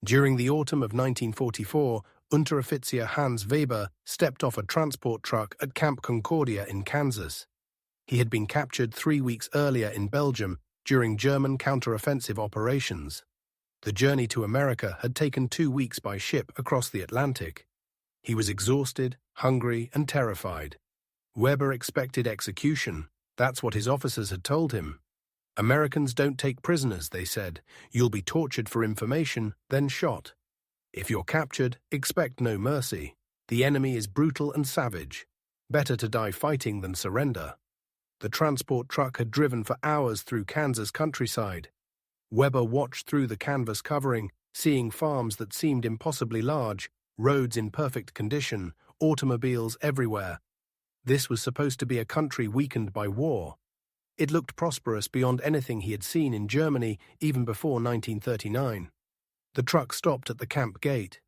During the autumn of 1944, Unteroffizier Hans Weber stepped off a transport truck at Camp Concordia in Kansas. He had been captured 3 weeks earlier in Belgium during German counteroffensive operations. The journey to America had taken 2 weeks by ship across the Atlantic. He was exhausted, hungry, and terrified. Weber expected execution. That's what his officers had told him. Americans don't take prisoners, they said. You'll be tortured for information, then shot. If you're captured, expect no mercy. The enemy is brutal and savage. Better to die fighting than surrender. The transport truck had driven for hours through Kansas countryside. Weber watched through the canvas covering, seeing farms that seemed impossibly large, roads in perfect condition, automobiles everywhere. This was supposed to be a country weakened by war. It looked prosperous beyond anything he had seen in Germany even before 1939. The truck stopped at the camp gate.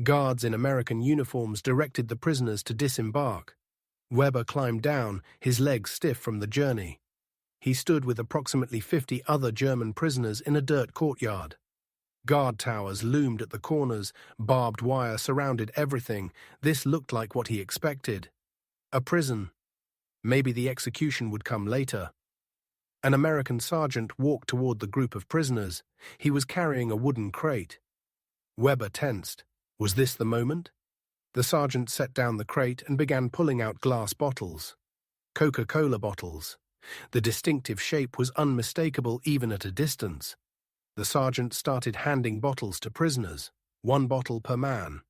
Guards in American uniforms directed the prisoners to disembark. Weber climbed down, his legs stiff from the journey. He stood with approximately 50 other German prisoners in a dirt courtyard. Guard towers loomed at the corners, barbed wire surrounded everything. This looked like what he expected. A prison. Maybe the execution would come later. An American sergeant walked toward the group of prisoners. He was carrying a wooden crate. Weber tensed. Was this the moment? The sergeant set down the crate and began pulling out glass bottles. Coca-Cola bottles. The distinctive shape was unmistakable even at a distance. The sergeant started handing bottles to prisoners, 1 bottle per man.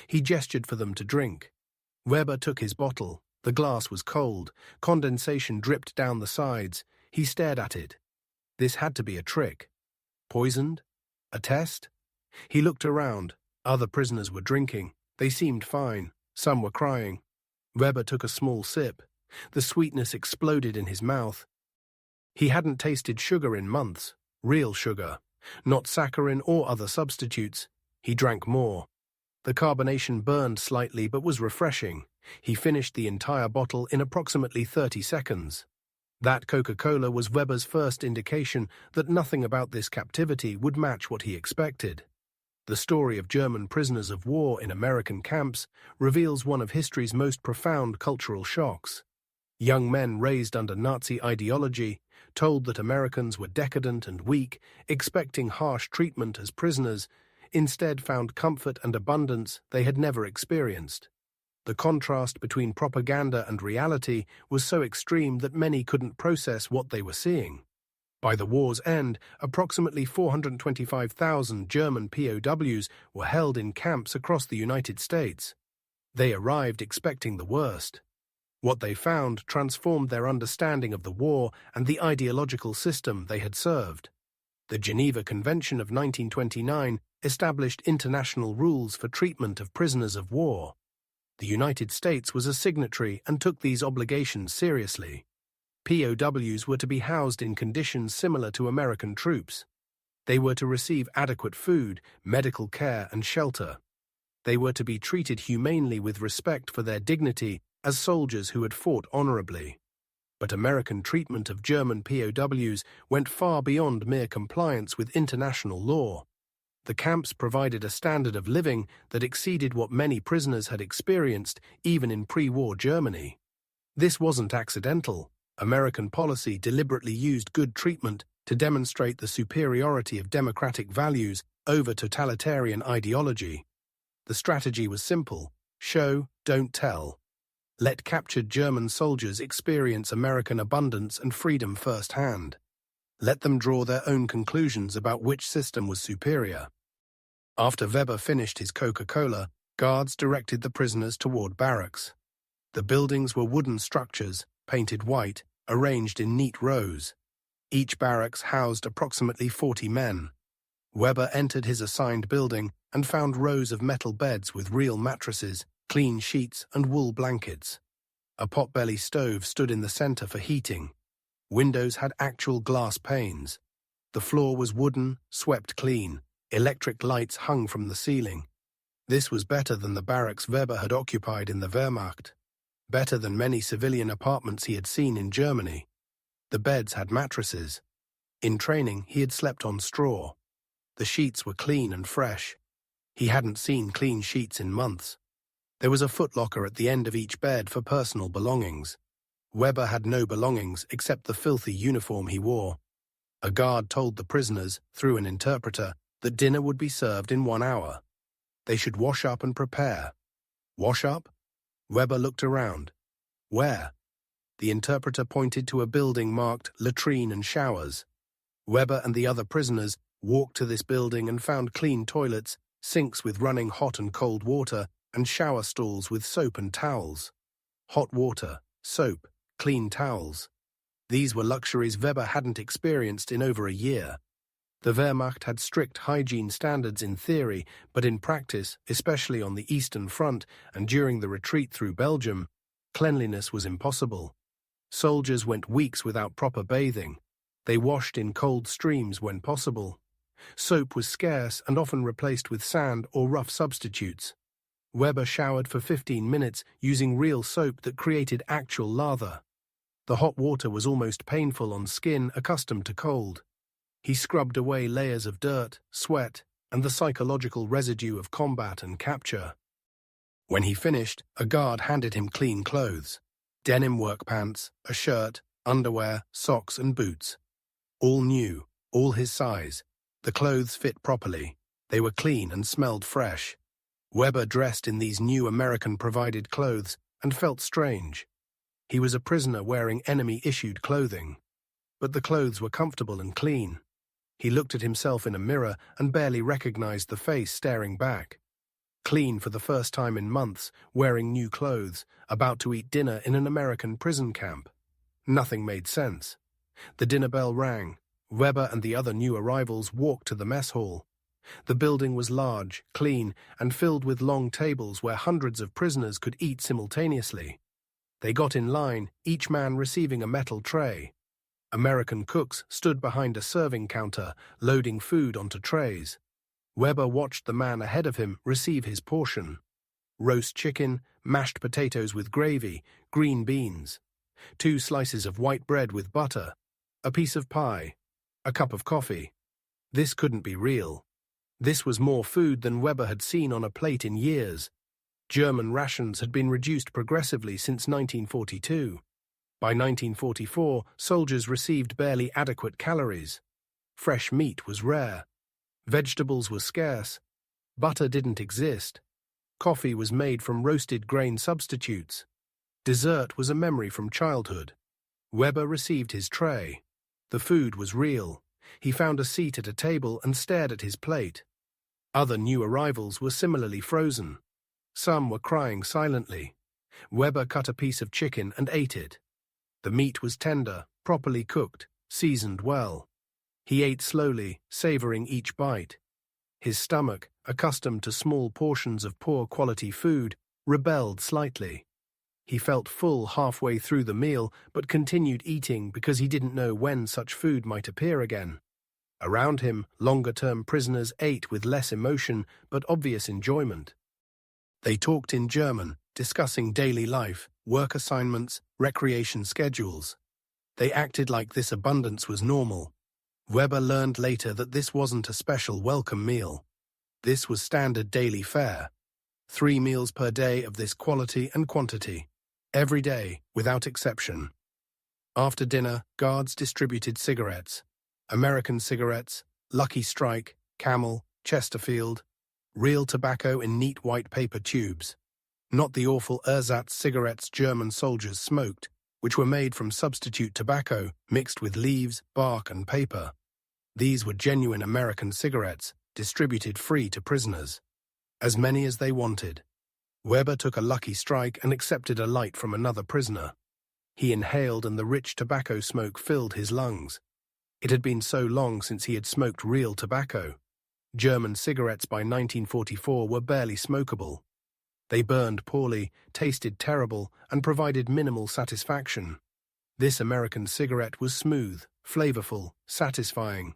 He gestured for them to drink. Weber took his bottle. The glass was cold. Condensation dripped down the sides. He stared at it. This had to be a trick. Poisoned? A test? He looked around. Other prisoners were drinking. They seemed fine. Some were crying. Weber took a small sip. The sweetness exploded in his mouth. He hadn't tasted sugar in months. Real sugar. Not saccharin or other substitutes. He drank more. The carbonation burned slightly but was refreshing. He finished the entire bottle in approximately 30 seconds. That Coca-Cola was Weber's first indication that nothing about this captivity would match what he expected. The story of German prisoners of war in American camps reveals one of history's most profound cultural shocks. Young men raised under Nazi ideology, told that Americans were decadent and weak, expecting harsh treatment as prisoners, instead found comfort and abundance they had never experienced. The contrast between propaganda and reality was so extreme that many couldn't process what they were seeing. By the war's end, approximately 425,000 German POWs were held in camps across the United States. They arrived expecting the worst. What they found transformed their understanding of the war and the ideological system they had served. The Geneva Convention of 1929 established international rules for treatment of prisoners of war. The United States was a signatory and took these obligations seriously. POWs were to be housed in conditions similar to American troops. They were to receive adequate food, medical care, and shelter. They were to be treated humanely with respect for their dignity as soldiers who had fought honorably. But American treatment of German POWs went far beyond mere compliance with international law. The camps provided a standard of living that exceeded what many prisoners had experienced even in pre-war Germany. This wasn't accidental. American policy deliberately used good treatment to demonstrate the superiority of democratic values over totalitarian ideology. The strategy was simple: show, don't tell. Let captured German soldiers experience American abundance and freedom firsthand. Let them draw their own conclusions about which system was superior. After Weber finished his Coca-Cola, guards directed the prisoners toward barracks. The buildings were wooden structures, painted white, arranged in neat rows. Each barracks housed approximately 40 men. Weber entered his assigned building and found rows of metal beds with real mattresses, clean sheets, and wool blankets. A potbelly stove stood in the center for heating. Windows had actual glass panes. The floor was wooden, swept clean. Electric lights hung from the ceiling. This was better than the barracks Weber had occupied in the Wehrmacht. Better than many civilian apartments he had seen in Germany. The beds had mattresses. In training, he had slept on straw. The sheets were clean and fresh. He hadn't seen clean sheets in months. There was a footlocker at the end of each bed for personal belongings. Weber had no belongings except the filthy uniform he wore. A guard told the prisoners, through an interpreter, that dinner would be served in 1 hour. They should wash up and prepare. Wash up? Weber looked around. Where? The interpreter pointed to a building marked latrine and showers. Weber and the other prisoners walked to this building and found clean toilets, sinks with running hot and cold water, and shower stalls with soap and towels. Hot water, soap, clean towels. These were luxuries Weber hadn't experienced in over a year. The Wehrmacht had strict hygiene standards in theory, but in practice, especially on the Eastern Front and during the retreat through Belgium, cleanliness was impossible. Soldiers went weeks without proper bathing. They washed in cold streams when possible. Soap was scarce and often replaced with sand or rough substitutes. Weber showered for 15 minutes using real soap that created actual lather. The hot water was almost painful on skin accustomed to cold. He scrubbed away layers of dirt, sweat, and the psychological residue of combat and capture. When he finished, a guard handed him clean clothes: denim work pants, a shirt, underwear, socks, and boots. All new, all his size. The clothes fit properly. They were clean and smelled fresh. Weber dressed in these new American-provided clothes and felt strange. He was a prisoner wearing enemy-issued clothing. But the clothes were comfortable and clean. He looked at himself in a mirror and barely recognized the face staring back. Clean for the first time in months, wearing new clothes, about to eat dinner in an American prison camp. Nothing made sense. The dinner bell rang. Weber and the other new arrivals walked to the mess hall. The building was large, clean, and filled with long tables where hundreds of prisoners could eat simultaneously. They got in line, each man receiving a metal tray. American cooks stood behind a serving counter, loading food onto trays. Weber watched the man ahead of him receive his portion. Roast chicken, mashed potatoes with gravy, green beans, 2 slices of white bread with butter, a piece of pie, a cup of coffee. This couldn't be real. This was more food than Weber had seen on a plate in years. German rations had been reduced progressively since 1942. By 1944, soldiers received barely adequate calories. Fresh meat was rare. Vegetables were scarce. Butter didn't exist. Coffee was made from roasted grain substitutes. Dessert was a memory from childhood. Weber received his tray. The food was real. He found a seat at a table and stared at his plate. Other new arrivals were similarly frozen. Some were crying silently. Weber cut a piece of chicken and ate it. The meat was tender, properly cooked, seasoned well. He ate slowly, savoring each bite. His stomach, accustomed to small portions of poor-quality food, rebelled slightly. He felt full halfway through the meal, but continued eating because he didn't know when such food might appear again. Around him, longer-term prisoners ate with less emotion but obvious enjoyment. They talked in German, discussing daily life, work assignments, recreation schedules. They acted like this abundance was normal. Weber learned later that this wasn't a special welcome meal. This was standard daily fare. 3 meals per day of this quality and quantity. Every day, without exception. After dinner, guards distributed cigarettes. American cigarettes, Lucky Strike, Camel, Chesterfield. Real tobacco in neat white paper tubes. Not the awful ersatz cigarettes German soldiers smoked, which were made from substitute tobacco mixed with leaves, bark, and paper. These were genuine American cigarettes, distributed free to prisoners. As many as they wanted. Weber took a Lucky Strike and accepted a light from another prisoner. He inhaled and the rich tobacco smoke filled his lungs. It had been so long since he had smoked real tobacco. German cigarettes by 1944 were barely smokable. They burned poorly, tasted terrible, and provided minimal satisfaction. This American cigarette was smooth, flavorful, satisfying.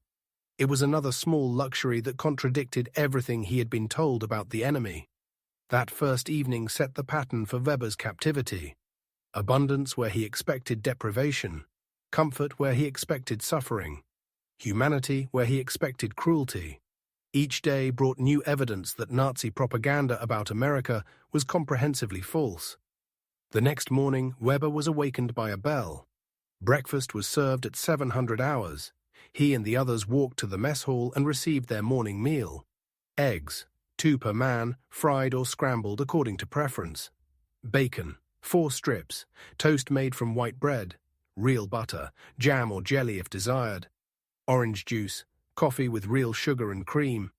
It was another small luxury that contradicted everything he had been told about the enemy. That first evening set the pattern for Weber's captivity. Abundance where he expected deprivation. Comfort where he expected suffering. Humanity where he expected cruelty. Each day brought new evidence that Nazi propaganda about America was comprehensively false. The next morning, Weber was awakened by a bell. Breakfast was served at 700 hours. He and the others walked to the mess hall and received their morning meal. Eggs, 2 per man, fried or scrambled according to preference. Bacon, 4 strips, toast made from white bread, real butter, jam or jelly if desired. Orange juice, coffee with real sugar and cream.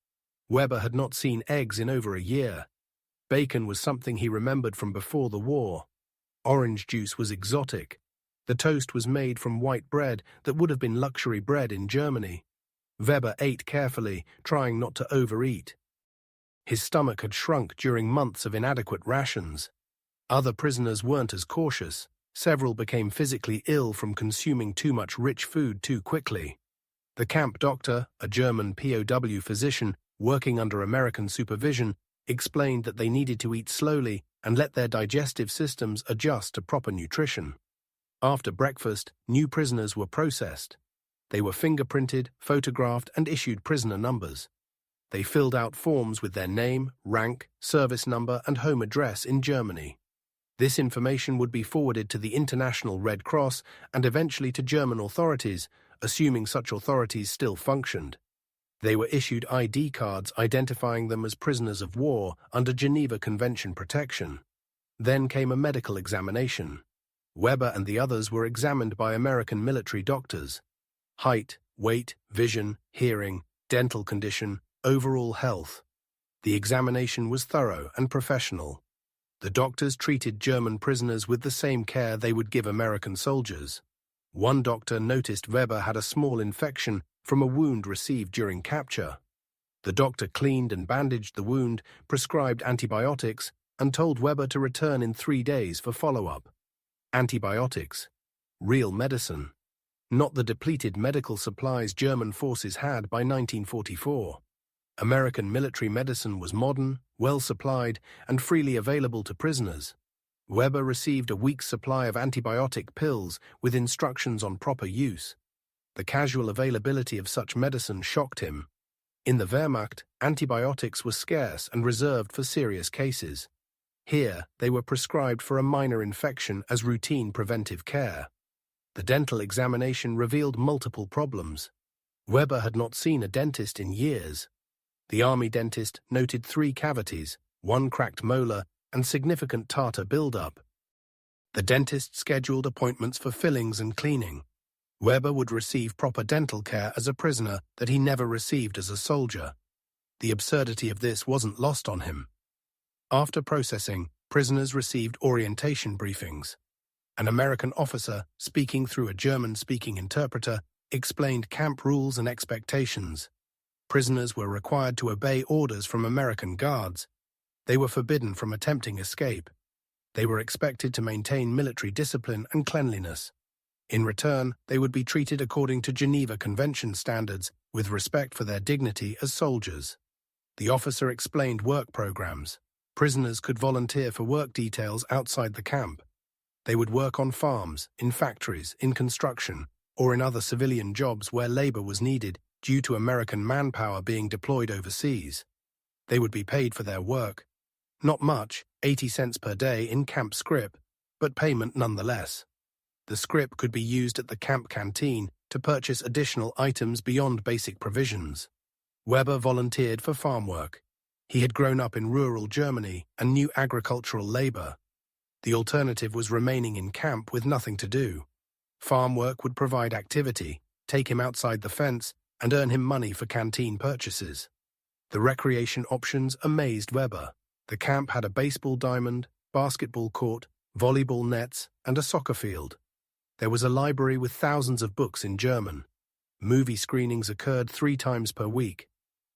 Weber had not seen eggs in over a year. Bacon was something he remembered from before the war. Orange juice was exotic. The toast was made from white bread that would have been luxury bread in Germany. Weber ate carefully, trying not to overeat. His stomach had shrunk during months of inadequate rations. Other prisoners weren't as cautious. Several became physically ill from consuming too much rich food too quickly. The camp doctor, a German POW physician working under American supervision, explained that they needed to eat slowly and let their digestive systems adjust to proper nutrition. After breakfast, new prisoners were processed. They were fingerprinted, photographed, and issued prisoner numbers. They filled out forms with their name, rank, service number, and home address in Germany. This information would be forwarded to the International Red Cross and eventually to German authorities, assuming such authorities still functioned. They were issued ID cards identifying them as prisoners of war under Geneva Convention protection. Then came a medical examination. Weber and the others were examined by American military doctors. Height, weight, vision, hearing, dental condition, overall health. The examination was thorough and professional. The doctors treated German prisoners with the same care they would give American soldiers. One doctor noticed Weber had a small infection from a wound received during capture. The doctor cleaned and bandaged the wound, prescribed antibiotics, and told Weber to return in 3 days for follow-up. Antibiotics. Real medicine. Not the depleted medical supplies German forces had by 1944. American military medicine was modern, well-supplied, and freely available to prisoners. Weber received a week's supply of antibiotic pills with instructions on proper use. The casual availability of such medicine shocked him. In the Wehrmacht, antibiotics were scarce and reserved for serious cases. Here, they were prescribed for a minor infection as routine preventive care. The dental examination revealed multiple problems. Weber had not seen a dentist in years. The army dentist noted 3 cavities, 1 cracked molar, and significant tartar buildup. The dentist scheduled appointments for fillings and cleaning. Weber would receive proper dental care as a prisoner that he never received as a soldier. The absurdity of this wasn't lost on him. After processing, prisoners received orientation briefings. An American officer, speaking through a German-speaking interpreter, explained camp rules and expectations. Prisoners were required to obey orders from American guards. They were forbidden from attempting escape. They were expected to maintain military discipline and cleanliness. In return, they would be treated according to Geneva Convention standards, with respect for their dignity as soldiers. The officer explained work programs. Prisoners could volunteer for work details outside the camp. They would work on farms, in factories, in construction, or in other civilian jobs where labor was needed due to American manpower being deployed overseas. They would be paid for their work. Not much, 80 cents per day in camp scrip, but payment nonetheless. The scrip could be used at the camp canteen to purchase additional items beyond basic provisions. Weber volunteered for farm work. He had grown up in rural Germany and knew agricultural labor. The alternative was remaining in camp with nothing to do. Farm work would provide activity, take him outside the fence, and earn him money for canteen purchases. The recreation options amazed Weber. The camp had a baseball diamond, basketball court, volleyball nets, and a soccer field. There was a library with thousands of books in German. Movie screenings occurred 3 times per week.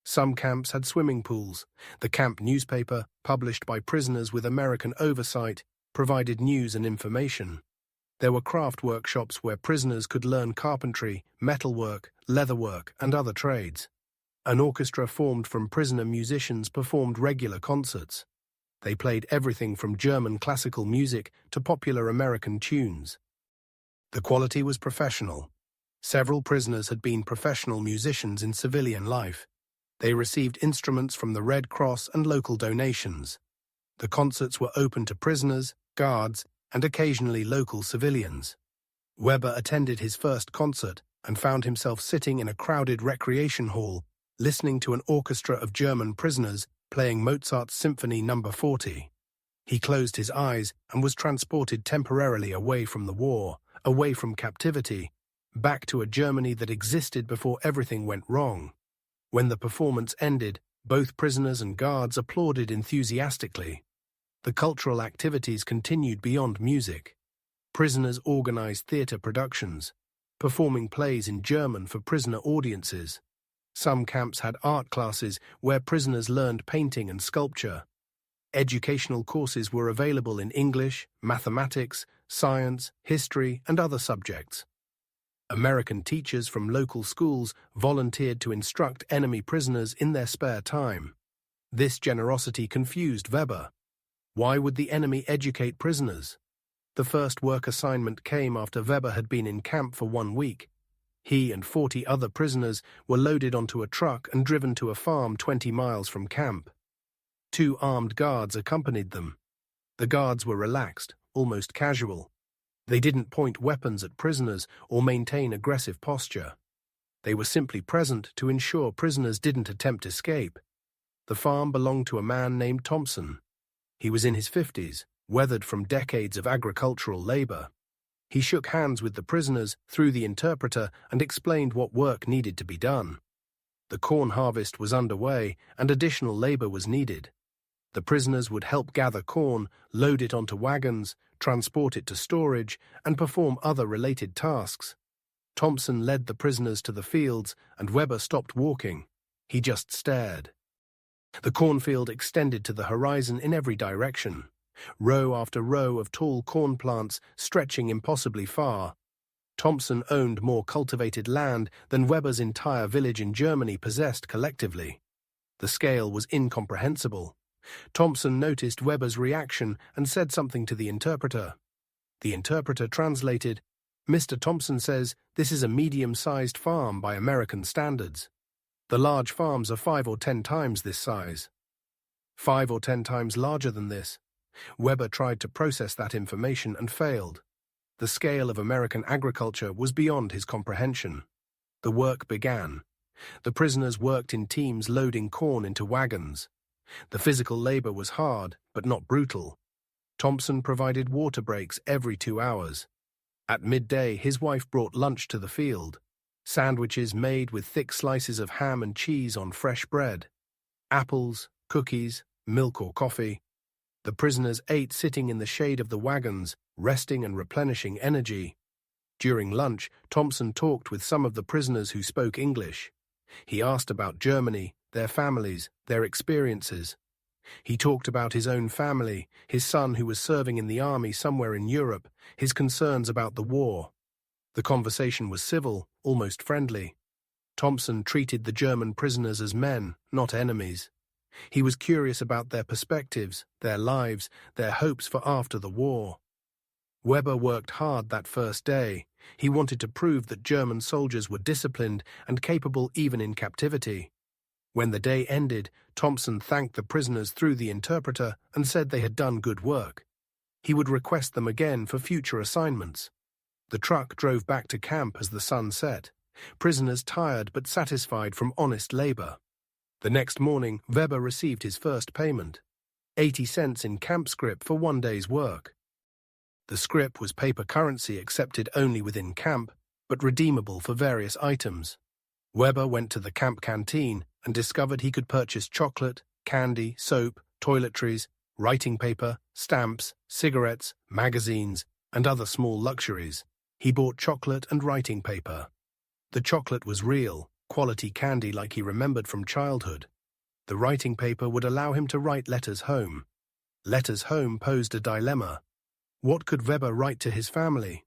Some camps had swimming pools. The camp newspaper, published by prisoners with American oversight, provided news and information. There were craft workshops where prisoners could learn carpentry, metalwork, leatherwork, and other trades. An orchestra formed from prisoner musicians performed regular concerts. They played everything from German classical music to popular American tunes. The quality was professional. Several prisoners had been professional musicians in civilian life. They received instruments from the Red Cross and local donations. The concerts were open to prisoners, guards, and occasionally local civilians. Weber attended his first concert and found himself sitting in a crowded recreation hall, listening to an orchestra of German prisoners playing Mozart's Symphony No. 40. He closed his eyes and was transported temporarily away from the war, away from captivity, back to a Germany that existed before everything went wrong. When the performance ended, both prisoners and guards applauded enthusiastically. The cultural activities continued beyond music. Prisoners organized theater productions, performing plays in German for prisoner audiences. Some camps had art classes where prisoners learned painting and sculpture. Educational courses were available in English, mathematics, science, history, and other subjects. American teachers from local schools volunteered to instruct enemy prisoners in their spare time. This generosity confused Weber. Why would the enemy educate prisoners? The first work assignment came after Weber had been in camp for 1 week. He and 40 other prisoners were loaded onto a truck and driven to a farm 20 miles from camp. 2 armed guards accompanied them. The guards were relaxed, almost casual. They didn't point weapons at prisoners or maintain aggressive posture. They were simply present to ensure prisoners didn't attempt escape. The farm belonged to a man named Thompson. He was in his 50s, weathered from decades of agricultural labor. He shook hands with the prisoners through the interpreter and explained what work needed to be done. The corn harvest was underway and additional labor was needed. The prisoners would help gather corn, load it onto wagons, transport it to storage, and perform other related tasks. Thompson led the prisoners to the fields, and Weber stopped walking. He just stared. The cornfield extended to the horizon in every direction, row after row of tall corn plants stretching impossibly far. Thompson owned more cultivated land than Weber's entire village in Germany possessed collectively. The scale was incomprehensible. Thompson noticed Weber's reaction and said something to the interpreter. The interpreter translated, "Mr. Thompson says this is a medium-sized farm by American standards. The large farms are 5 or 10 times this size." 5 or 10 times larger than this. Weber tried to process that information and failed. The scale of American agriculture was beyond his comprehension. The work began. The prisoners worked in teams loading corn into wagons. The physical labor was hard, but not brutal. Thompson provided water breaks every 2 hours. At midday, his wife brought lunch to the field. Sandwiches made with thick slices of ham and cheese on fresh bread. Apples, cookies, milk or coffee. The prisoners ate sitting in the shade of the wagons, resting and replenishing energy. During lunch, Thompson talked with some of the prisoners who spoke English. He asked about Germany, their families, their experiences. He talked about his own family, his son who was serving in the army somewhere in Europe, his concerns about the war. The conversation was civil, almost friendly. Thompson treated the German prisoners as men, not enemies. He was curious about their perspectives, their lives, their hopes for after the war. Weber worked hard that first day. He wanted to prove that German soldiers were disciplined and capable even in captivity. When the day ended, Thompson thanked the prisoners through the interpreter and said they had done good work. He would request them again for future assignments. The truck drove back to camp as the sun set, prisoners tired but satisfied from honest labor. The next morning, Weber received his first payment, 80 cents in camp scrip for 1 day's work. The scrip was paper currency accepted only within camp, but redeemable for various items. Weber went to the camp canteen and discovered he could purchase chocolate, candy, soap, toiletries, writing paper, stamps, cigarettes, magazines, and other small luxuries. He bought chocolate and writing paper. The chocolate was real, quality candy like he remembered from childhood. The writing paper would allow him to write letters home. Letters home posed a dilemma. What could Weber write to his family?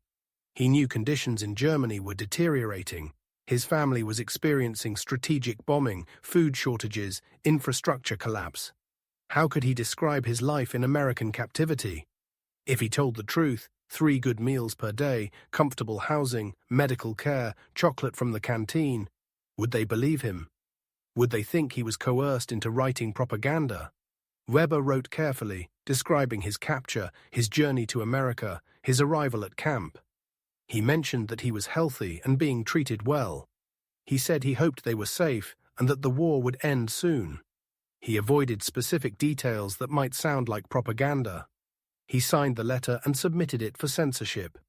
He knew conditions in Germany were deteriorating. His family was experiencing strategic bombing, food shortages, infrastructure collapse. How could he describe his life in American captivity? If he told the truth, 3 good meals per day, comfortable housing, medical care, chocolate from the canteen, would they believe him? Would they think he was coerced into writing propaganda? Weber wrote carefully, describing his capture, his journey to America, his arrival at camp. He mentioned that he was healthy and being treated well. He said he hoped they were safe and that the war would end soon. He avoided specific details that might sound like propaganda. He signed the letter and submitted it for censorship.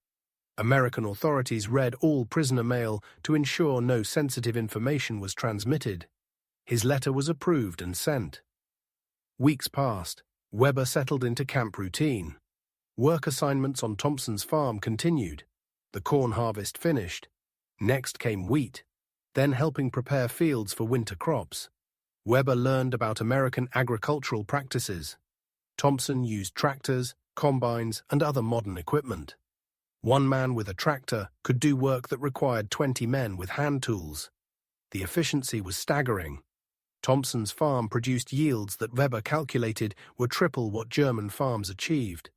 American authorities read all prisoner mail to ensure no sensitive information was transmitted. His letter was approved and sent. Weeks passed. Weber settled into camp routine. Work assignments on Thompson's farm continued. The corn harvest finished. Next came wheat, then helping prepare fields for winter crops. Weber learned about American agricultural practices. Thompson used tractors, combines, and other modern equipment. One man with a tractor could do work that required 20 men with hand tools. The efficiency was staggering. Thompson's farm produced yields that Weber calculated were triple what German farms achieved.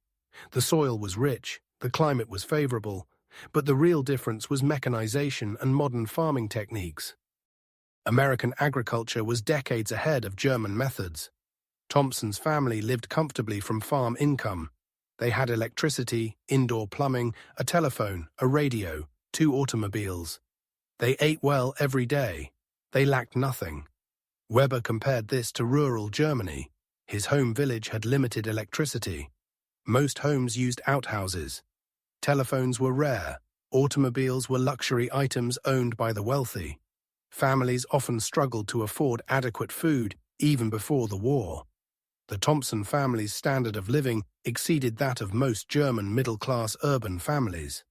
The soil was rich, the climate was favorable, but the real difference was mechanization and modern farming techniques. American agriculture was decades ahead of German methods. Thompson's family lived comfortably from farm income. They had electricity, indoor plumbing, a telephone, a radio, 2 automobiles. They ate well every day. They lacked nothing. Weber compared this to rural Germany. His home village had limited electricity. Most homes used outhouses. Telephones were rare. Automobiles were luxury items owned by the wealthy. Families often struggled to afford adequate food, even before the war. The Thompson family's standard of living exceeded that of most German middle-class urban families.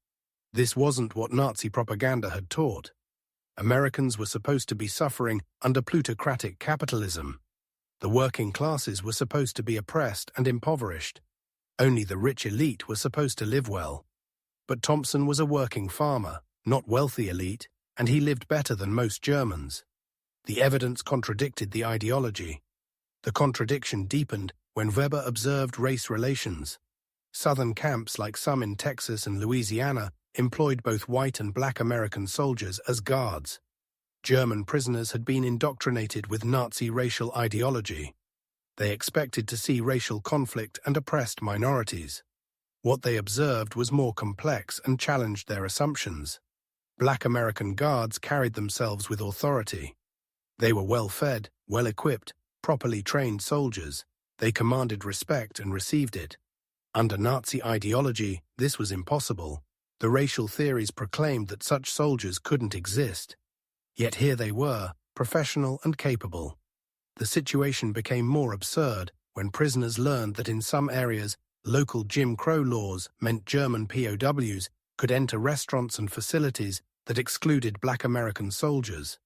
This wasn't what Nazi propaganda had taught. Americans were supposed to be suffering under plutocratic capitalism. The working classes were supposed to be oppressed and impoverished. Only the rich elite were supposed to live well. But Thompson was a working farmer, not wealthy elite, and he lived better than most Germans. The evidence contradicted the ideology. The contradiction deepened when Weber observed race relations. Southern camps, like some in Texas and Louisiana, employed both white and black American soldiers as guards. German prisoners had been indoctrinated with Nazi racial ideology. They expected to see racial conflict and oppressed minorities. What they observed was more complex and challenged their assumptions. Black American guards carried themselves with authority. They were well-fed, well-equipped, properly trained soldiers. They commanded respect and received it. Under Nazi ideology, this was impossible. The racial theories proclaimed that such soldiers couldn't exist. Yet here they were, professional and capable. The situation became more absurd when prisoners learned that in some areas, local Jim Crow laws meant German POWs could enter restaurants and facilities that excluded black American soldiers.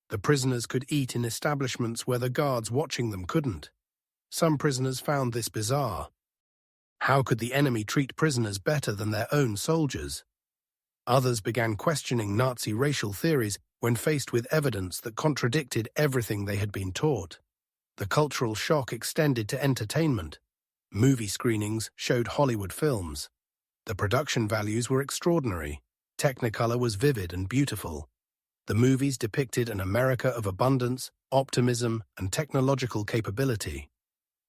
The prisoners could eat in establishments where the guards watching them couldn't. Some prisoners found this bizarre. How could the enemy treat prisoners better than their own soldiers? Others began questioning Nazi racial theories when faced with evidence that contradicted everything they had been taught. The cultural shock extended to entertainment. Movie screenings showed Hollywood films. The production values were extraordinary. Technicolor was vivid and beautiful. The movies depicted an America of abundance, optimism, and technological capability.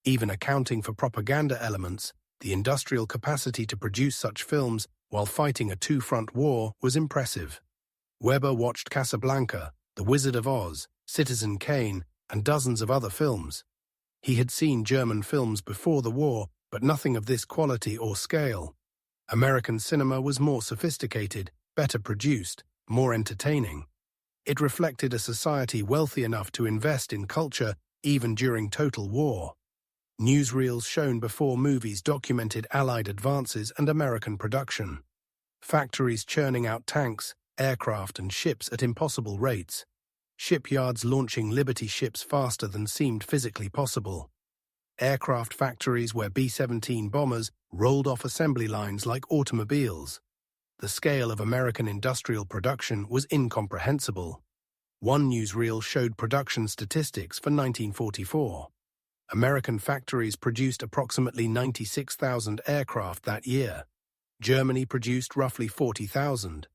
Even accounting for propaganda elements, the industrial capacity to produce such films while fighting a two-front war was impressive. Weber watched Casablanca, The Wizard of Oz, Citizen Kane, and dozens of other films. He had seen German films before the war, but nothing of this quality or scale. American cinema was more sophisticated, better produced, more entertaining. It reflected a society wealthy enough to invest in culture even during total war. Newsreels shown before movies documented Allied advances and American production. Factories churning out tanks, aircraft, and ships at impossible rates. Shipyards launching Liberty ships faster than seemed physically possible. Aircraft factories where B-17 bombers rolled off assembly lines like automobiles. The scale of American industrial production was incomprehensible. One newsreel showed production statistics for 1944. American factories produced approximately 96,000 aircraft that year. Germany produced roughly 40,000.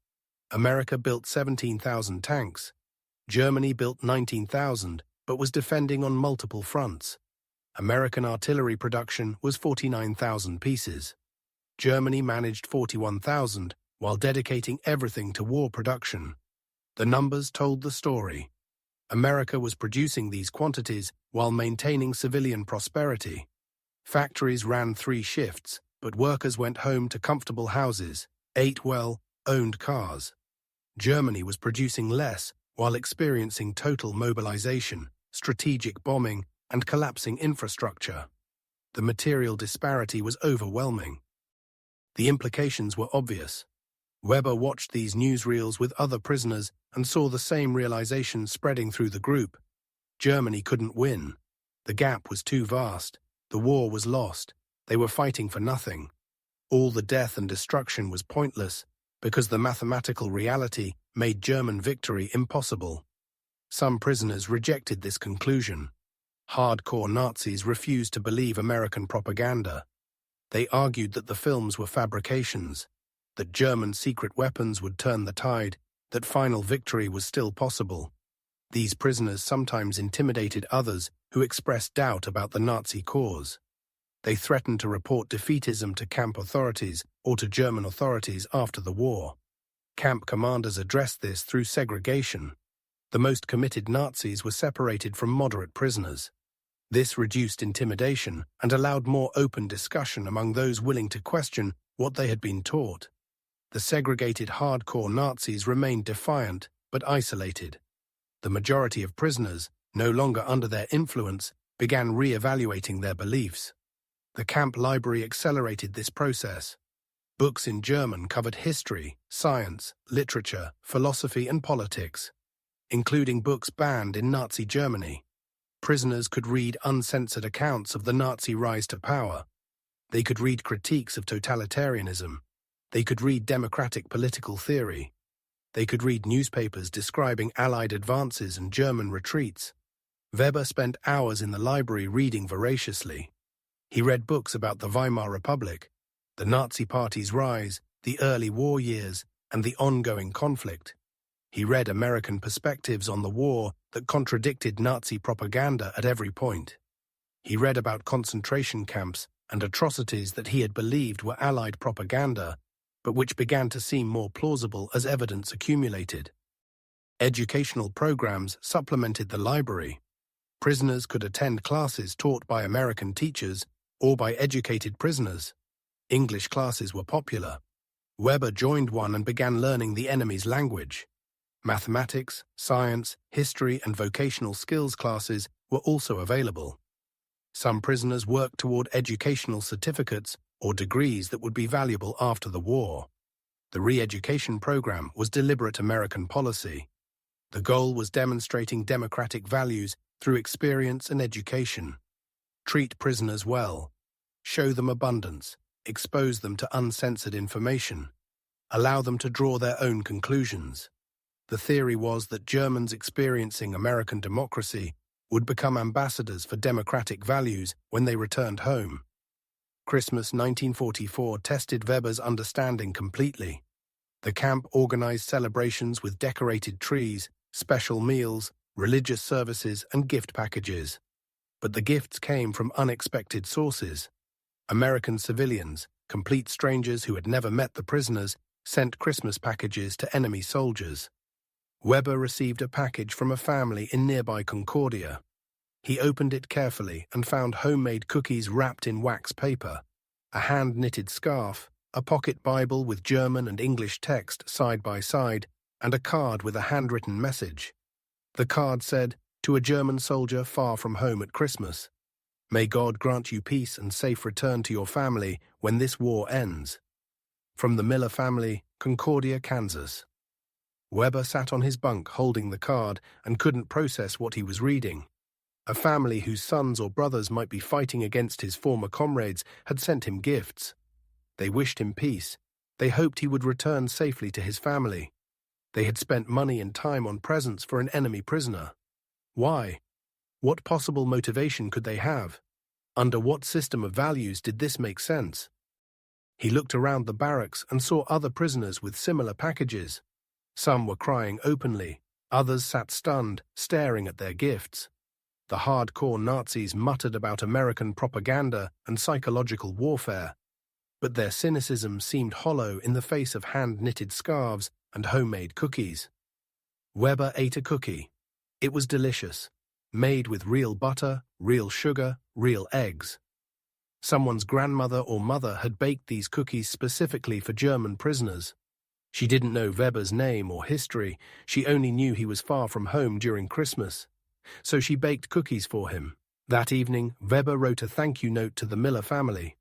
America built 17,000 tanks. Germany built 19,000, but was defending on multiple fronts. American artillery production was 49,000 pieces. Germany managed 41,000, while dedicating everything to war production. The numbers told the story. America was producing these quantities while maintaining civilian prosperity. Factories ran 3 shifts, but workers went home to comfortable houses, ate well, owned cars. Germany was producing less while experiencing total mobilization, strategic bombing, and collapsing infrastructure. The material disparity was overwhelming. The implications were obvious. Weber watched these newsreels with other prisoners and saw the same realization spreading through the group. Germany couldn't win. The gap was too vast. The war was lost. They were fighting for nothing. All the death and destruction was pointless because the mathematical reality made German victory impossible. Some prisoners rejected this conclusion. Hardcore Nazis refused to believe American propaganda. They argued that the films were fabrications, that German secret weapons would turn the tide, that final victory was still possible. These prisoners sometimes intimidated others who expressed doubt about the Nazi cause. They threatened to report defeatism to camp authorities or to German authorities after the war. Camp commanders addressed this through segregation. The most committed Nazis were separated from moderate prisoners. This reduced intimidation and allowed more open discussion among those willing to question what they had been taught. The segregated hardcore Nazis remained defiant but isolated. The majority of prisoners, no longer under their influence, began re-evaluating their beliefs. The camp library accelerated this process. Books in German covered history, science, literature, philosophy, and politics, including books banned in Nazi Germany. Prisoners could read uncensored accounts of the Nazi rise to power. They could read critiques of totalitarianism. They could read democratic political theory. They could read newspapers describing Allied advances and German retreats. Weber spent hours in the library reading voraciously. He read books about the Weimar Republic, the Nazi Party's rise, the early war years, and the ongoing conflict. He read American perspectives on the war that contradicted Nazi propaganda at every point. He read about concentration camps and atrocities that he had believed were Allied propaganda, but which began to seem more plausible as evidence accumulated. Educational programs supplemented the library. Prisoners could attend classes taught by American teachers or by educated prisoners. English classes were popular. Weber joined one and began learning the enemy's language. Mathematics, science, history, and vocational skills classes were also available. Some prisoners worked toward educational certificates or degrees that would be valuable after the war. The re-education program was deliberate American policy. The goal was demonstrating democratic values through experience and education. Treat prisoners well. Show them abundance. Expose them to uncensored information. Allow them to draw their own conclusions. The theory was that Germans experiencing American democracy would become ambassadors for democratic values when they returned home. Christmas 1944 tested Weber's understanding completely. The camp organized celebrations with decorated trees, special meals, religious services, and gift packages. But the gifts came from unexpected sources. American civilians, complete strangers who had never met the prisoners, sent Christmas packages to enemy soldiers. Weber received a package from a family in nearby Concordia. He opened it carefully and found homemade cookies wrapped in wax paper, a hand-knitted scarf, a pocket Bible with German and English text side by side, and a card with a handwritten message. The card said, "To a German soldier far from home at Christmas. May God grant you peace and safe return to your family when this war ends. From the Miller family, Concordia, Kansas." Weber sat on his bunk holding the card and couldn't process what he was reading. A family whose sons or brothers might be fighting against his former comrades had sent him gifts. They wished him peace. They hoped he would return safely to his family. They had spent money and time on presents for an enemy prisoner. Why? What possible motivation could they have? Under what system of values did this make sense? He looked around the barracks and saw other prisoners with similar packages. Some were crying openly. Others sat stunned, staring at their gifts. The hardcore Nazis muttered about American propaganda and psychological warfare, but their cynicism seemed hollow in the face of hand-knitted scarves and homemade cookies. Weber ate a cookie. It was delicious, made with real butter, real sugar, real eggs. Someone's grandmother or mother had baked these cookies specifically for German prisoners. She didn't know Weber's name or history, she only knew he was far from home during Christmas. So she baked cookies for him. That evening, Weber wrote a thank-you note to the Miller family.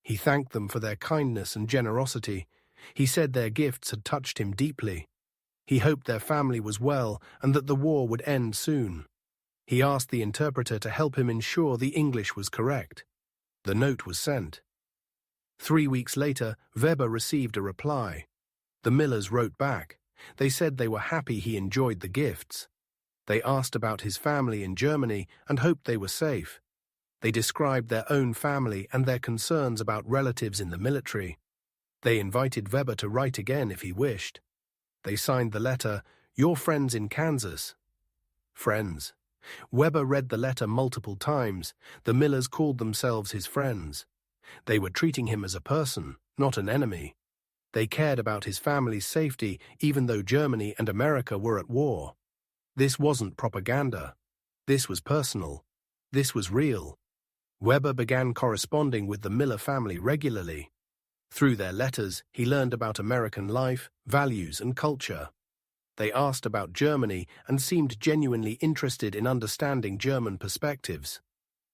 He thanked them for their kindness and generosity. He said their gifts had touched him deeply. He hoped their family was well and that the war would end soon. He asked the interpreter to help him ensure the English was correct. The note was sent. 3 weeks later, Weber received a reply. The Millers wrote back. They said they were happy he enjoyed the gifts. They asked about his family in Germany and hoped they were safe. They described their own family and their concerns about relatives in the military. They invited Weber to write again if he wished. They signed the letter, "Your friends in Kansas." Friends. Weber read the letter multiple times. The Millers called themselves his friends. They were treating him as a person, not an enemy. They cared about his family's safety, even though Germany and America were at war. This wasn't propaganda. This was personal. This was real. Weber began corresponding with the Miller family regularly. Through their letters, he learned about American life, values, and culture. They asked about Germany and seemed genuinely interested in understanding German perspectives.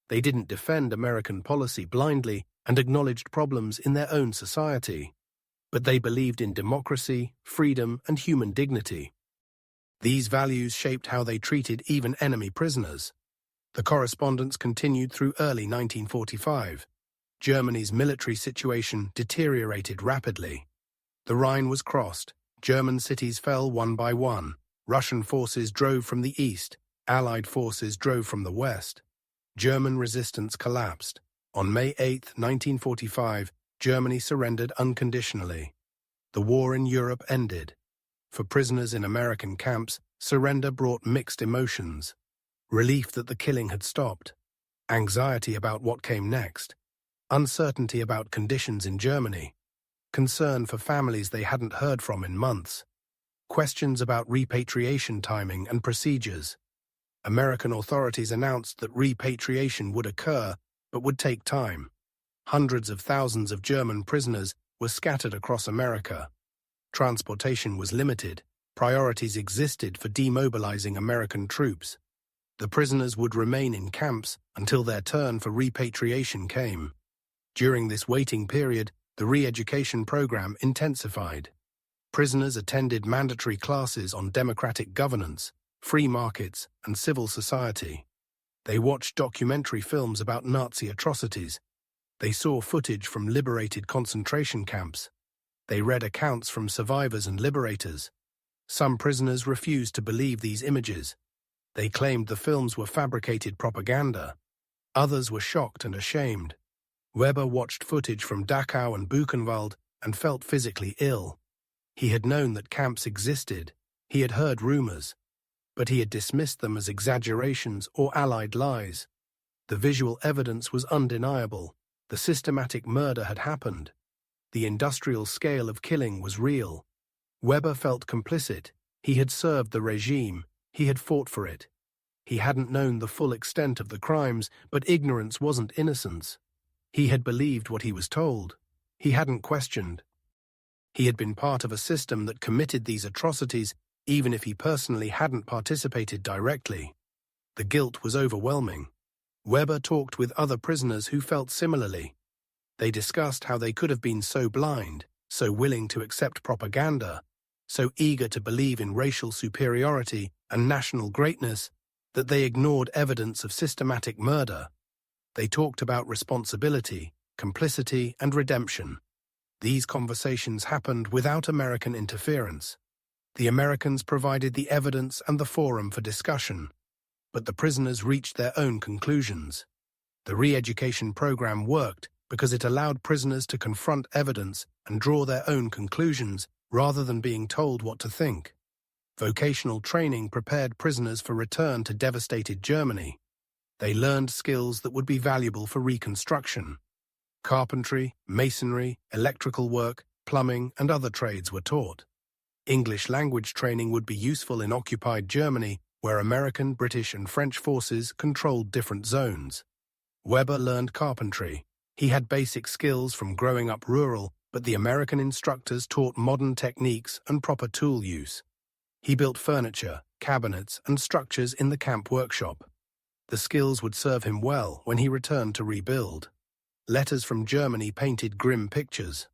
They didn't defend American policy blindly and acknowledged problems in their own society. But they believed in democracy, freedom, and human dignity. These values shaped how they treated even enemy prisoners. The correspondence continued through early 1945. Germany's military situation deteriorated rapidly. The Rhine was crossed. German cities fell one by one. Russian forces drove from the east. Allied forces drove from the west. German resistance collapsed. On May 8, 1945, Germany surrendered unconditionally. The war in Europe ended. For prisoners in American camps, surrender brought mixed emotions. Relief that the killing had stopped. Anxiety about what came next. Uncertainty about conditions in Germany. Concern for families they hadn't heard from in months. Questions about repatriation timing and procedures. American authorities announced that repatriation would occur, but would take time. Hundreds of thousands of German prisoners were scattered across America. Transportation was limited. Priorities existed for demobilizing American troops. The prisoners would remain in camps until their turn for repatriation came. During this waiting period, the re-education program intensified. Prisoners attended mandatory classes on democratic governance, free markets, and civil society. They watched documentary films about Nazi atrocities. They saw footage from liberated concentration camps. They read accounts from survivors and liberators. Some prisoners refused to believe these images. They claimed the films were fabricated propaganda. Others were shocked and ashamed. Weber watched footage from Dachau and Buchenwald and felt physically ill. He had known that camps existed. He had heard rumors. But he had dismissed them as exaggerations or allied lies. The visual evidence was undeniable. The systematic murder had happened. The industrial scale of killing was real. Weber felt complicit. He had served the regime. He had fought for it. He hadn't known the full extent of the crimes, but ignorance wasn't innocence. He had believed what he was told. He hadn't questioned. He had been part of a system that committed these atrocities, even if he personally hadn't participated directly. The guilt was overwhelming. Weber talked with other prisoners who felt similarly. They discussed how they could have been so blind, so willing to accept propaganda, so eager to believe in racial superiority and national greatness, that they ignored evidence of systematic murder. They talked about responsibility, complicity, and redemption. These conversations happened without American interference. The Americans provided the evidence and the forum for discussion, but the prisoners reached their own conclusions. The re-education program worked because it allowed prisoners to confront evidence and draw their own conclusions rather than being told what to think. Vocational training prepared prisoners for return to devastated Germany. They learned skills that would be valuable for reconstruction. Carpentry, masonry, electrical work, plumbing, and other trades were taught. English language training would be useful in occupied Germany, where American, British, and French forces controlled different zones. Weber learned carpentry. He had basic skills from growing up rural, but the American instructors taught modern techniques and proper tool use. He built furniture, cabinets, and structures in the camp workshop. The skills would serve him well when he returned to rebuild. Letters from Germany painted grim pictures.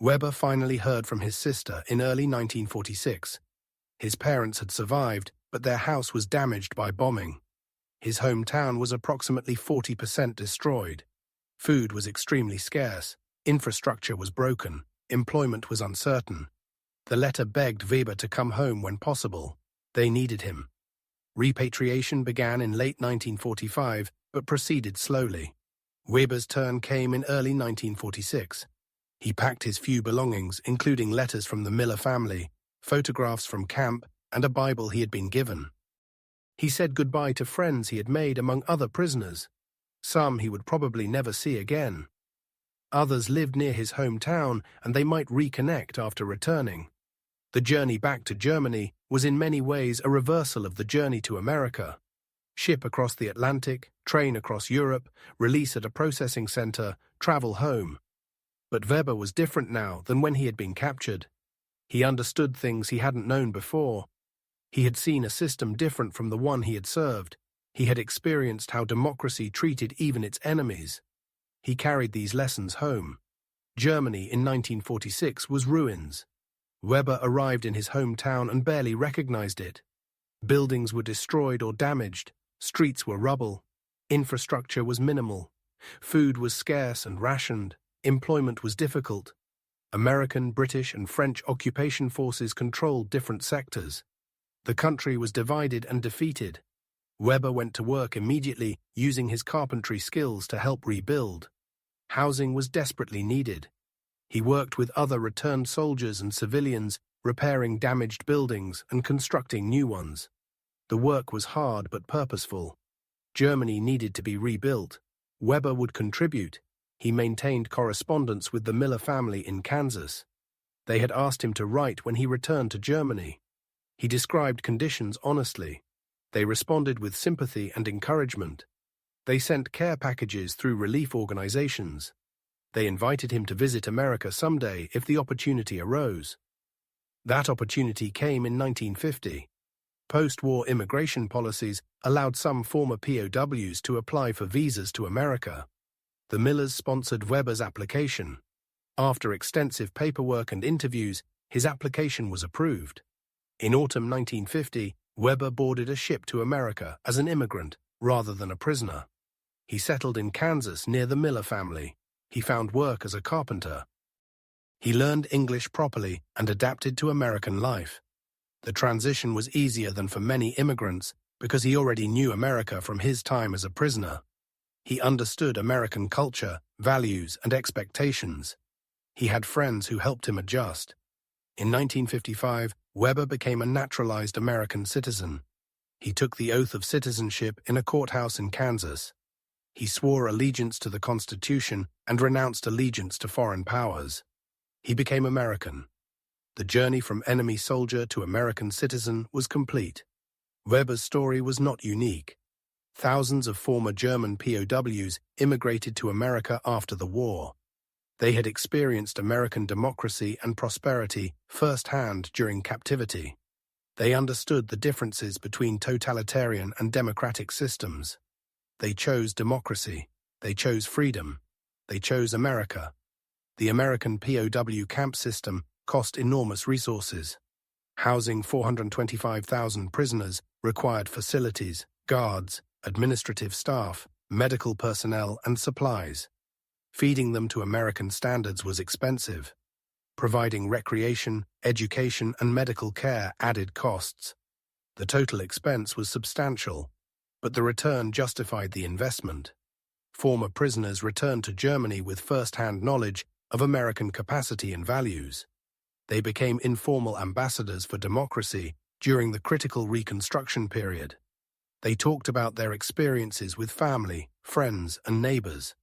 Weber finally heard from his sister in early 1946. His parents had survived, but their house was damaged by bombing. His hometown was approximately 40% destroyed. Food was extremely scarce, infrastructure was broken, employment was uncertain. The letter begged Weber to come home when possible. They needed him. Repatriation began in late 1945, but proceeded slowly. Weber's turn came in early 1946. He packed his few belongings, including letters from the Miller family, photographs from camp, and a Bible he had been given. He said goodbye to friends he had made among other prisoners. Some he would probably never see again. Others lived near his hometown, and they might reconnect after returning. The journey back to Germany was in many ways a reversal of the journey to America. Ship across the Atlantic, train across Europe, release at a processing center, travel home. But Weber was different now than when he had been captured. He understood things he hadn't known before. He had seen a system different from the one he had served. He had experienced how democracy treated even its enemies. He carried these lessons home. Germany in 1946 was ruins. Weber arrived in his hometown and barely recognized it. Buildings were destroyed or damaged. Streets were rubble. Infrastructure was minimal. Food was scarce and rationed. Employment was difficult. American, British, and French occupation forces controlled different sectors. The country was divided and defeated. Weber went to work immediately, using his carpentry skills to help rebuild. Housing was desperately needed. He worked with other returned soldiers and civilians, repairing damaged buildings and constructing new ones. The work was hard but purposeful. Germany needed to be rebuilt. Weber would contribute. He maintained correspondence with the Miller family in Kansas. They had asked him to write when he returned to Germany. He described conditions honestly. They responded with sympathy and encouragement. They sent care packages through relief organizations. They invited him to visit America someday if the opportunity arose. That opportunity came in 1950. Post-war immigration policies allowed some former POWs to apply for visas to America. The Millers sponsored Weber's application. After extensive paperwork and interviews, his application was approved. In autumn 1950, Weber boarded a ship to America as an immigrant rather than a prisoner. He settled in Kansas near the Miller family. He found work as a carpenter. He learned English properly and adapted to American life. The transition was easier than for many immigrants because he already knew America from his time as a prisoner. He understood American culture, values, and expectations. He had friends who helped him adjust. In 1955, Weber became a naturalized American citizen. He took the oath of citizenship in a courthouse in Kansas. He swore allegiance to the Constitution and renounced allegiance to foreign powers. He became American. The journey from enemy soldier to American citizen was complete. Weber's story was not unique. Thousands of former German POWs immigrated to America after the war. They had experienced American democracy and prosperity firsthand during captivity. They understood the differences between totalitarian and democratic systems. They chose democracy. They chose freedom. They chose America. The American POW camp system cost enormous resources. Housing 425,000 prisoners required facilities, guards, administrative staff, medical personnel, and supplies. Feeding them to American standards was expensive. Providing recreation, education, and medical care added costs. The total expense was substantial, but the return justified the investment. Former prisoners returned to Germany with first-hand knowledge of American capacity and values. They became informal ambassadors for democracy during the critical Reconstruction period. They talked about their experiences with family, friends, and neighbors.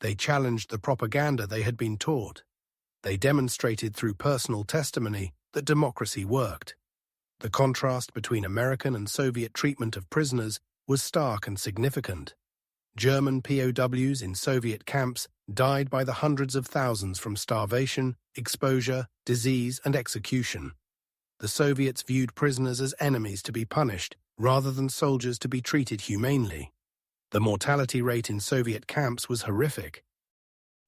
They challenged the propaganda they had been taught. They demonstrated through personal testimony that democracy worked. The contrast between American and Soviet treatment of prisoners was stark and significant. German POWs in Soviet camps died by the hundreds of thousands from starvation, exposure, disease, and execution. The Soviets viewed prisoners as enemies to be punished, rather than soldiers to be treated humanely. The mortality rate in Soviet camps was horrific.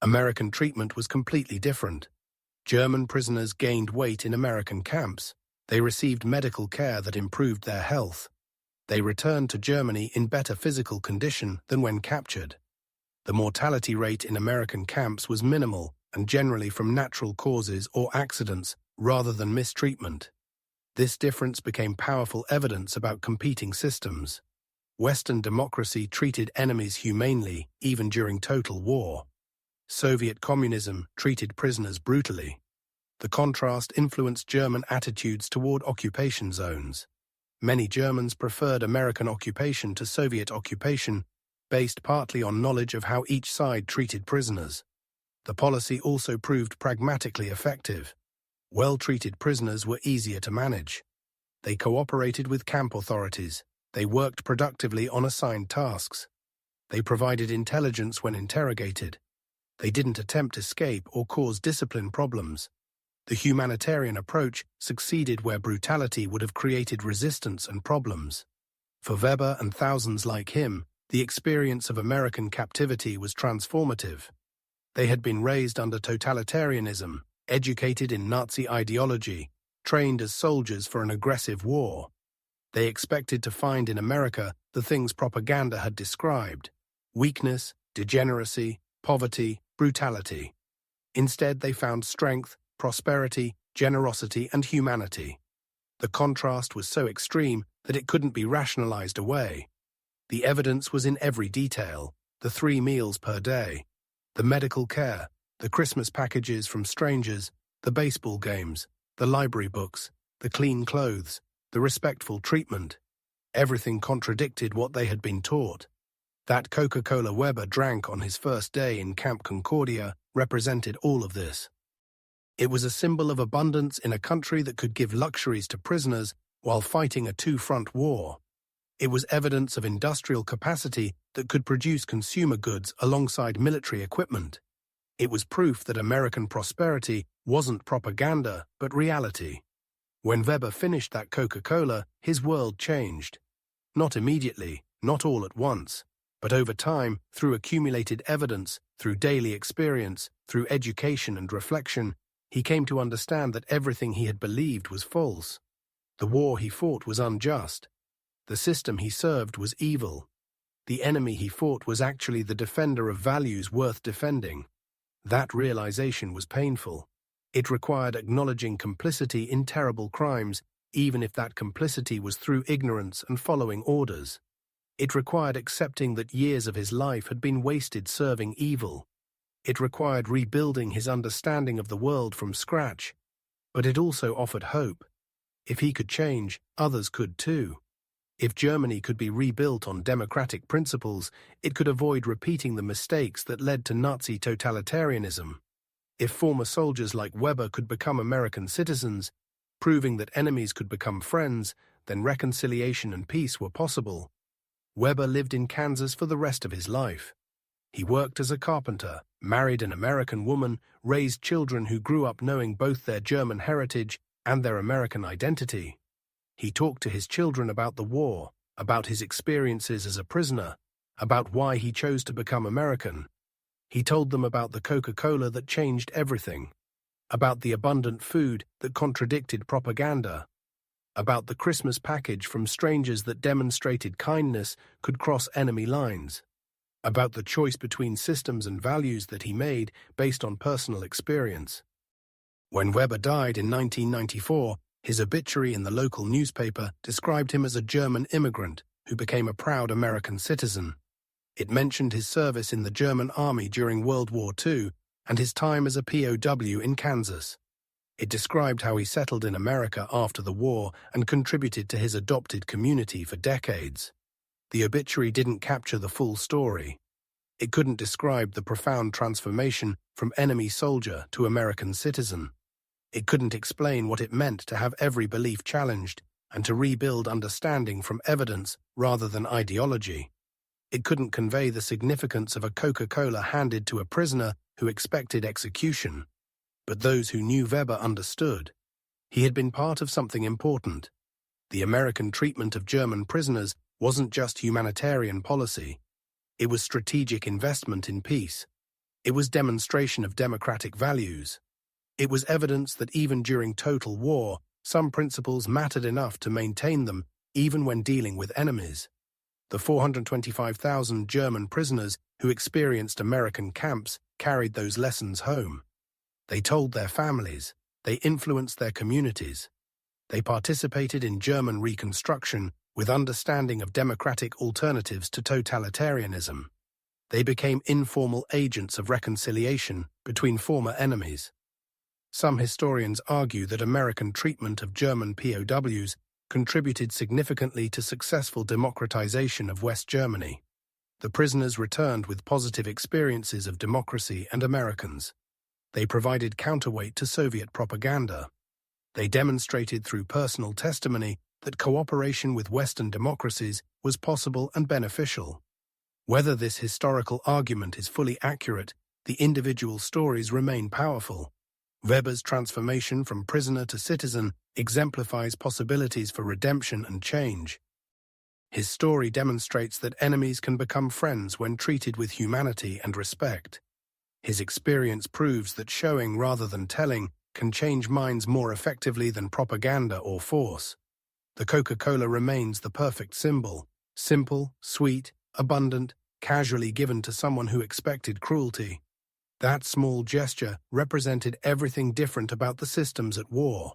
American treatment was completely different. German prisoners gained weight in American camps. They received medical care that improved their health. They returned to Germany in better physical condition than when captured. The mortality rate in American camps was minimal and generally from natural causes or accidents rather than mistreatment. This difference became powerful evidence about competing systems. Western democracy treated enemies humanely, even during total war. Soviet communism treated prisoners brutally. The contrast influenced German attitudes toward occupation zones. Many Germans preferred American occupation to Soviet occupation, based partly on knowledge of how each side treated prisoners. The policy also proved pragmatically effective. Well-treated prisoners were easier to manage. They cooperated with camp authorities. They worked productively on assigned tasks. They provided intelligence when interrogated. They didn't attempt escape or cause discipline problems. The humanitarian approach succeeded where brutality would have created resistance and problems. For Weber and thousands like him, the experience of American captivity was transformative. They had been raised under totalitarianism, educated in Nazi ideology, trained as soldiers for an aggressive war. They expected to find in America the things propaganda had described: weakness, degeneracy, poverty, brutality. Instead, they found strength, prosperity, generosity, and humanity. The contrast was so extreme that it couldn't be rationalized away. The evidence was in every detail: the 3 meals per day, the medical care, the Christmas packages from strangers, the baseball games, the library books, the clean clothes, the respectful treatment. Everything contradicted what they had been taught. That Coca-Cola Weber drank on his first day in Camp Concordia represented all of this. It was a symbol of abundance in a country that could give luxuries to prisoners while fighting a two-front war. It was evidence of industrial capacity that could produce consumer goods alongside military equipment. It was proof that American prosperity wasn't propaganda, but reality. When Weber finished that Coca-Cola, his world changed. Not immediately, not all at once, but over time, through accumulated evidence, through daily experience, through education and reflection, he came to understand that everything he had believed was false. The war he fought was unjust. The system he served was evil. The enemy he fought was actually the defender of values worth defending. That realization was painful. It required acknowledging complicity in terrible crimes, even if that complicity was through ignorance and following orders. It required accepting that years of his life had been wasted serving evil. It required rebuilding his understanding of the world from scratch. But it also offered hope. If he could change, others could too. If Germany could be rebuilt on democratic principles, it could avoid repeating the mistakes that led to Nazi totalitarianism. If former soldiers like Weber could become American citizens, proving that enemies could become friends, then reconciliation and peace were possible. Weber lived in Kansas for the rest of his life. He worked as a carpenter, married an American woman, raised children who grew up knowing both their German heritage and their American identity. He talked to his children about the war, about his experiences as a prisoner, about why he chose to become American. He told them about the Coca-Cola that changed everything, about the abundant food that contradicted propaganda, about the Christmas package from strangers that demonstrated kindness could cross enemy lines, about the choice between systems and values that he made based on personal experience. When Weber died in 1994, his obituary in the local newspaper described him as a German immigrant who became a proud American citizen. It mentioned his service in the German army during World War II and his time as a POW in Kansas. It described how he settled in America after the war and contributed to his adopted community for decades. The obituary didn't capture the full story. It couldn't describe the profound transformation from enemy soldier to American citizen. It couldn't explain what it meant to have every belief challenged and to rebuild understanding from evidence rather than ideology. It couldn't convey the significance of a Coca-Cola handed to a prisoner who expected execution. But those who knew Weber understood. He had been part of something important. The American treatment of German prisoners wasn't just humanitarian policy. It was strategic investment in peace. It was demonstration of democratic values. It was evidence that even during total war, some principles mattered enough to maintain them even when dealing with enemies. The 425,000 German prisoners who experienced American camps carried those lessons home. They told their families. They influenced their communities. They participated in German reconstruction with understanding of democratic alternatives to totalitarianism. They became informal agents of reconciliation between former enemies. Some historians argue that American treatment of German POWs contributed significantly to successful democratization of West Germany. The prisoners returned with positive experiences of democracy and Americans. They provided counterweight to Soviet propaganda. They demonstrated through personal testimony that cooperation with Western democracies was possible and beneficial. Whether this historical argument is fully accurate, the individual stories remain powerful. Weber's transformation from prisoner to citizen exemplifies possibilities for redemption and change. His story demonstrates that enemies can become friends when treated with humanity and respect. His experience proves that showing rather than telling can change minds more effectively than propaganda or force. The Coca-Cola remains the perfect symbol: simple, sweet, abundant, casually given to someone who expected cruelty. That small gesture represented everything different about the systems at war.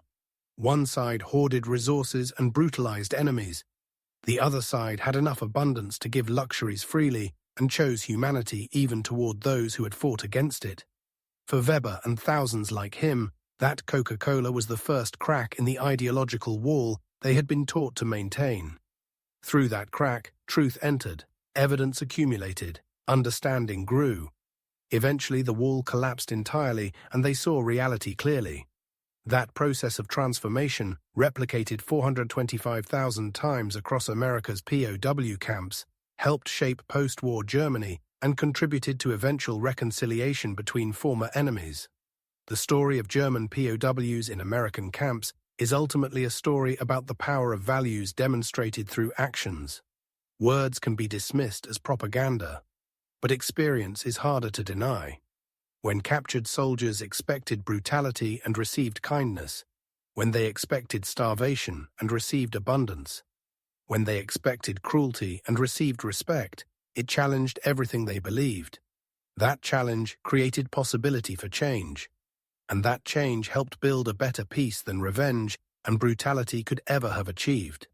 One side hoarded resources and brutalized enemies. The other side had enough abundance to give luxuries freely and chose humanity even toward those who had fought against it. For Weber and thousands like him, that Coca-Cola was the first crack in the ideological wall they had been taught to maintain. Through that crack, truth entered, evidence accumulated, understanding grew. Eventually the wall collapsed entirely and they saw reality clearly. That process of transformation, replicated 425,000 times across America's POW camps, helped shape post-war Germany and contributed to eventual reconciliation between former enemies. The story of German POWs in American camps is ultimately a story about the power of values demonstrated through actions. Words can be dismissed as propaganda, but experience is harder to deny. When captured soldiers expected brutality and received kindness, when they expected starvation and received abundance, when they expected cruelty and received respect, it challenged everything they believed. That challenge created possibility for change, and that change helped build a better peace than revenge and brutality could ever have achieved.